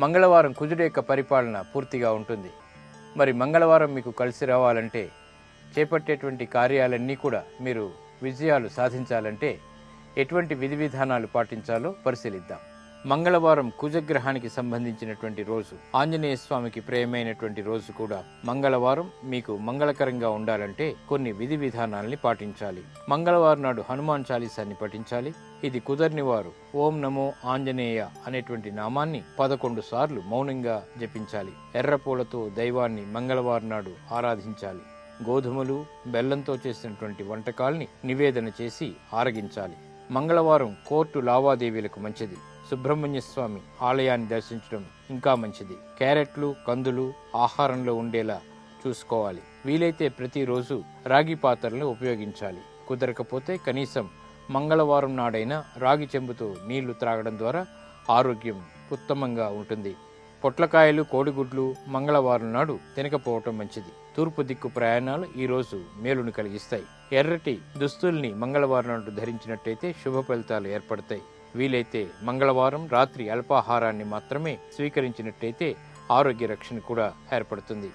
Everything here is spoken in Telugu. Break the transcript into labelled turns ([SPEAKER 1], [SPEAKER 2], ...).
[SPEAKER 1] మంగళవారం కుజుడు యొక్క పరిపాలన పూర్తిగా ఉంటుంది. మరి మంగళవారం మీకు కలిసి రావాలంటే, చేపట్టేటువంటి కార్యాలన్నీ కూడా మీరు విజయాలు సాధించాలంటే ఎటువంటి విధి విధానాలు పాటించాలో పరిశీలిద్దాం. మంగళవారం కుజగ్రహానికి సంబంధించినటువంటి రోజు, ఆంజనేయ స్వామికి ప్రియమైనటువంటి రోజు కూడా. మంగళవారం మీకు మంగళకరంగా ఉండాలంటే కొన్ని విధి విధానాలని పాటించాలి. మంగళవారం నాడు హనుమాన్ చాలీసాన్ని పఠించాలి. ఇది కుదర్ని వారు ఓం నమో ఆంజనేయ అనేటువంటి నామాన్ని 11 సార్లు మౌనంగా జపించాలి. ఎర్రపూలతో దైవాన్ని మంగళవారం నాడు ఆరాధించాలి. గోధుమలు, బెల్లంతో చేసినటువంటి వంటకాల్ని నివేదన చేసి ఆరగించాలి. మంగళవారం కోర్టు లావాదేవీలకు మంచిది. సుబ్రహ్మణ్య స్వామి ఆలయాన్ని దర్శించడం ఇంకా మంచిది. క్యారెట్లు, కందులు ఆహారంలో ఉండేలా చూసుకోవాలి. వీలైతే ప్రతిరోజు రాగి పాత్రలను ఉపయోగించాలి. కుదరకపోతే కనీసం మంగళవారం నాడైనా రాగి చెంబుతో నీళ్లు త్రాగడం ద్వారా ఆరోగ్యం ఉత్తమంగా ఉంటుంది. పొట్లకాయలు, కోడిగుడ్లు మంగళవారం నాడు తినకపోవటం మంచిది. తూర్పు దిక్కు ప్రయాణాలు ఈ రోజు మేలును కలిగిస్తాయి. ఎర్రటి దుస్తుల్ని మంగళవారం నాడు ధరించినట్టయితే శుభ ఫలితాలు ఏర్పడతాయి. వీలైతే మంగళవారం రాత్రి అల్పాహారాన్ని మాత్రమే స్వీకరించినట్టయితే ఆరోగ్య రక్షణ కూడా ఏర్పడుతుంది.